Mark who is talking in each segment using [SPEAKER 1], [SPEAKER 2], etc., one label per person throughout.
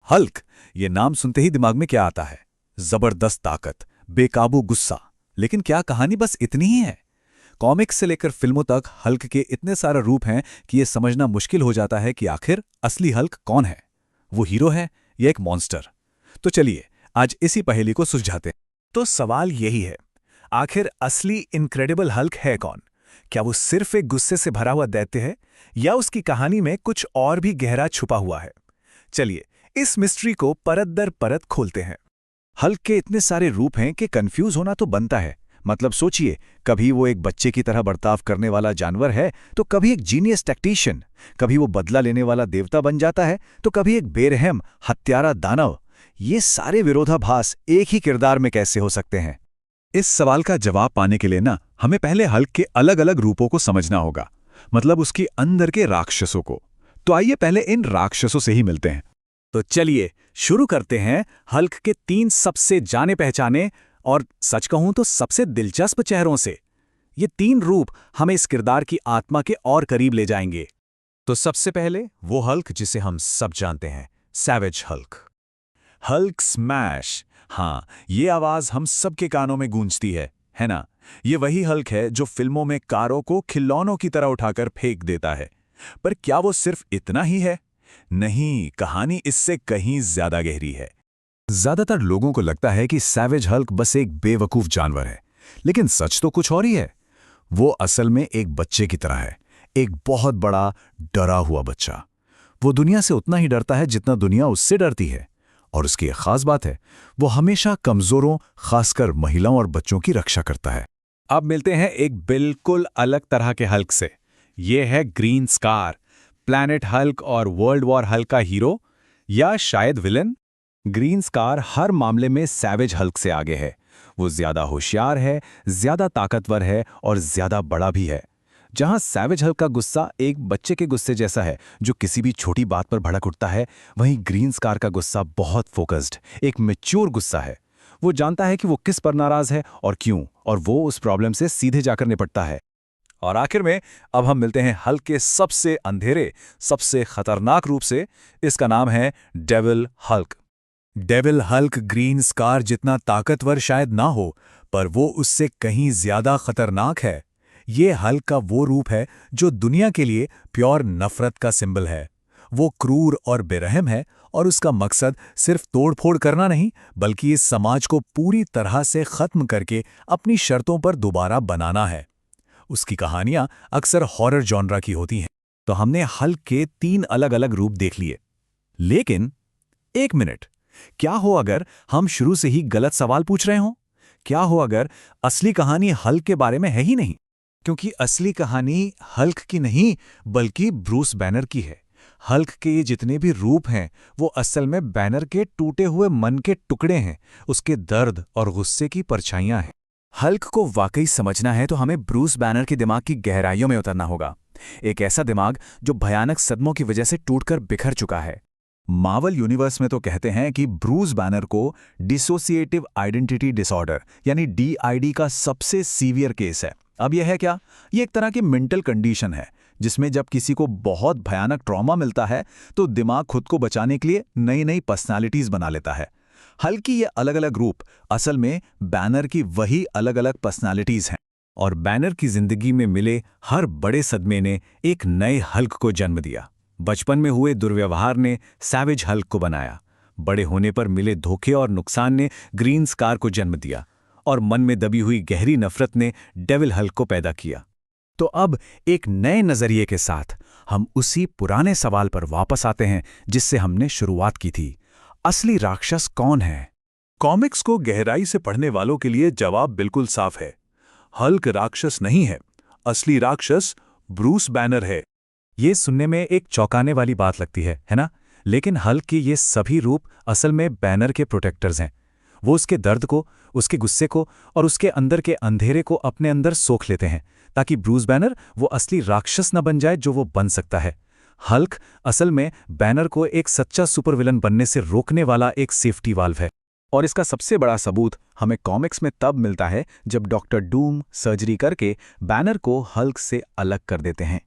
[SPEAKER 1] Hulk, ये नाम सुनते ही दिमाग में क्या आता है? जबरदस्त ताकत, बेकाबू गुस्सा। लेकिन क्या कहानी बस इतनी ही है? कॉमिक्स से लेकर फिल्मों तक हल्क के इतने सारे रूप हैं कि ये समझना मुश्किल हो जाता है कि आखिर असली हल्क कौन है। वो हीरो है या एक मॉन्स्टर? तो चलिए आज इसी पहेली को सुलझाते हैं।
[SPEAKER 2] तो सवाल यही है, आखिर असली इनक्रेडिबल हल्क है कौन? क्या वो सिर्फ एक गुस्से से भरा हुआ दैत्य है, या उसकी कहानी में कुछ और भी गहरा छुपा हुआ है? चलिए इस मिस्ट्री को परत दर परत खोलते हैं।
[SPEAKER 1] हल्क के इतने सारे रूप हैं कि कंफ्यूज होना तो बनता है। मतलब सोचिए, कभी वो एक बच्चे की तरह बर्ताव करने वाला जानवर है, तो कभी एक जीनियस टैक्टिशियन, कभी वो बदला लेने वाला देवता बन जाता है, तो कभी एक बेरहम हत्यारा दानव। ये सारे विरोधाभास एक ही किरदार में कैसे हो सकते हैं? इस सवाल का जवाब पाने के लिए हमें पहले हल्क के अलग अलग रूपों को समझना होगा, मतलब उसकी अंदर के राक्षसों को। तो आइए पहले इन राक्षसों से ही मिलते हैं।
[SPEAKER 2] तो चलिए शुरू करते हैं हल्क के 3 सबसे जाने पहचाने और सच कहूं तो सबसे दिलचस्प चेहरों से। ये 3 रूप हमें इस किरदार की आत्मा के और करीब ले जाएंगे।
[SPEAKER 1] तो सबसे पहले वो हल्क जिसे हम सब जानते हैं, सैवेज हल्क। Hulk smash. हाँ, ये आवाज हम सबके कानों में गूंजती है ना? ये वही हल्क है जो फिल्मों में कारों को खिलौनों की तरह उठाकर फेंक देता है। पर क्या वो सिर्फ इतना ही है? नहीं, कहानी इससे कहीं ज्यादा गहरी है। ज्यादातर लोगों को लगता है कि सैवेज हल्क बस एक बेवकूफ जानवर है, लेकिन सच तो कुछ और ही है। वो असल में एक बच्चे की तरह है, एक बहुत बड़ा डरा हुआ बच्चा। वो दुनिया से उतना ही डरता है जितना दुनिया उससे डरती है। और उसकी एक खास बात है, वो हमेशा कमजोरों, खासकर महिलाओं और बच्चों की रक्षा करता है।
[SPEAKER 2] अब मिलते हैं एक बिल्कुल अलग तरह के हल्क से। ये है ग्रीन स्कार, प्लैनेट हल्क और वर्ल्ड वॉर हल्क का हीरो, या शायद विलन। ग्रीन स्कार हर मामले में सैवेज हल्क से आगे है। वो ज्यादा होशियार है, ज्यादा ताकतवर है और ज्यादा बड़ा भी है। जहां सैवेज हल्क का गुस्सा एक बच्चे के गुस्से जैसा है जो किसी भी छोटी बात पर भड़क उठता है, वहीं ग्रीन स्कार का गुस्सा बहुत फोकस्ड, एक मैच्योर गुस्सा है। वो जानता है कि वो किस पर नाराज है और क्यों, और वो उस प्रॉब्लम से सीधे जाकर निपटता है।
[SPEAKER 1] और आखिर में अब हम मिलते हैं हल्क के सबसे अंधेरे, सबसे खतरनाक रूप से। इसका नाम है devil Hulk. Devil Hulk green scar जितना ताकतवर शायद ना हो, पर वो उससे कहीं ज्यादा खतरनाक है। ये हल्क का वो रूप है जो दुनिया के लिए प्योर नफरत का सिंबल है। वो क्रूर और बेरहम है, और उसका मकसद सिर्फ तोड़फोड़ करना नहीं, बल्कि इस समाज को पूरी तरह से खत्म करके अपनी शर्तों पर दोबारा बनाना है। उसकी कहानियां अक्सर हॉरर जॉनरा की होती हैं। तो हमने हल्क के 3 अलग अलग रूप देख लिए। लेकिन एक मिनट, क्या हो अगर हम शुरू से ही गलत सवाल पूछ रहे हों? क्या हो अगर असली कहानी हल्क के बारे में है ही नहीं? क्योंकि असली कहानी हल्क की नहीं, बल्कि ब्रूस बैनर की है। हल्क के ये जितने भी रूप हैं, वो असल में बैनर के टूटे हुए मन के टुकड़े हैं, उसके दर्द और गुस्से की परछाइयां हैं। हल्क को वाकई समझना है तो हमें ब्रूस बैनर के दिमाग की गहराइयों में उतरना होगा। एक ऐसा दिमाग जो भयानक सदमों की वजह से टूटकर बिखर चुका है। मार्वल यूनिवर्स में तो कहते हैं कि ब्रूस बैनर को डिसोसिएटिव आइडेंटिटी डिसऑर्डर यानी डीआईडी का सबसे सीवियर केस है। अब यह है क्या? ये एक तरह की मेंटल कंडीशन है जिसमें जब किसी को बहुत भयानक ट्रॉमा मिलता है तो दिमाग खुद को बचाने के लिए नई नई पर्सनालिटीज बना लेता है। हल्क की ये अलग अलग रूप असल में बैनर की वही अलग अलग पर्सनालिटीज हैं। और बैनर की जिंदगी में मिले हर बड़े सदमे ने एक नए हल्क को जन्म दिया। बचपन में हुए दुर्व्यवहार ने सैवेज हल्क को बनाया। बड़े होने पर मिले धोखे और नुकसान ने ग्रीन स्कार को जन्म दिया। और मन में दबी हुई गहरी नफरत ने डेविल हल्क को पैदा किया। तो अब एक नए नजरिए के साथ हम उसी पुराने सवाल पर वापस आते हैं जिससे हमने शुरुआत की थी। असली राक्षस कौन है? कॉमिक्स को गहराई से पढ़ने वालों के लिए जवाब बिल्कुल साफ है। हल्क राक्षस नहीं है, असली राक्षस ब्रूस बैनर है। ये सुनने में एक चौंकाने वाली बात लगती है ना? लेकिन हल्क के ये सभी रूप असल में बैनर के प्रोटेक्टर्स हैं। वो उसके दर्द को, उसके गुस्से को और उसके अंदर के अंधेरे को अपने अंदर सोख लेते हैं, ताकि ब्रूस बैनर वो असली राक्षस न बन जाए जो वो बन सकता है। हल्क असल में बैनर को एक सच्चा सुपर विलन बनने से रोकने वाला एक सेफ्टी वाल्व है। और इसका सबसे बड़ा सबूत हमें कॉमिक्स में तब मिलता है जब डॉक्टर डूम सर्जरी करके बैनर को हल्क से अलग कर देते हैं।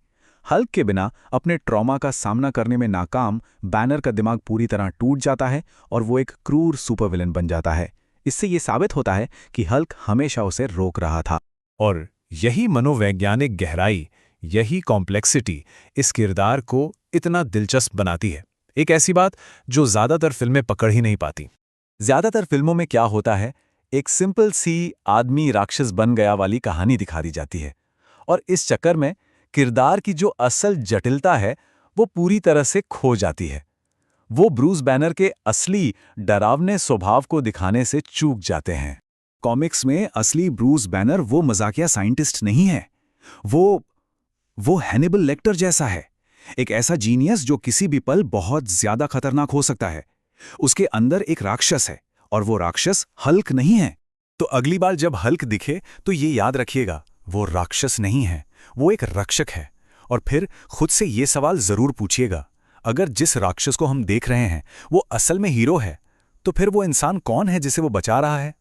[SPEAKER 2] हल्क के बिना अपने ट्रॉमा का सामना करने में नाकाम बैनर का दिमाग पूरी तरह टूट जाता है और वो एक क्रूर सुपरविलन बन जाता है। इससे ये साबित होता है कि हल्क हमेशा उसे रोक रहा था।
[SPEAKER 1] और यही मनोवैज्ञानिक गहराई, यही कॉम्प्लेक्सिटी इस किरदार को इतना दिलचस्प बनाती है। एक ऐसी बात जो ज़्यादातर फिल्में पकड़ ही नहीं पाती।
[SPEAKER 2] ज़्यादातर फिल्मों में क्या होता है, एक सिंपल सी आदमी राक्षस बन गया वाली कहानी दिखा दी जाती है, और इस चक्कर में किरदार की जो असल जटिलता है वो पूरी तरह से खो जाती है। वो ब्रूस बैनर के असली डरावने स्वभाव को दिखाने से चूक जाते हैं। कॉमिक्स में असली ब्रूस बैनर वो मजाकिया साइंटिस्ट नहीं है। वो हैनिबल लेक्टर जैसा है, एक ऐसा जीनियस जो किसी भी पल बहुत ज्यादा खतरनाक हो सकता है। उसके अंदर एक राक्षस है, और वो राक्षस हल्क नहीं है। तो अगली बार जब हल्क दिखे तो ये याद रखिएगा, वो राक्षस नहीं है, वो एक रक्षक है। और फिर खुद से ये सवाल जरूर पूछिएगा, अगर जिस राक्षस को हम देख रहे हैं वो असल में हीरो है, तो फिर वो इंसान कौन है जिसे वो बचा रहा है?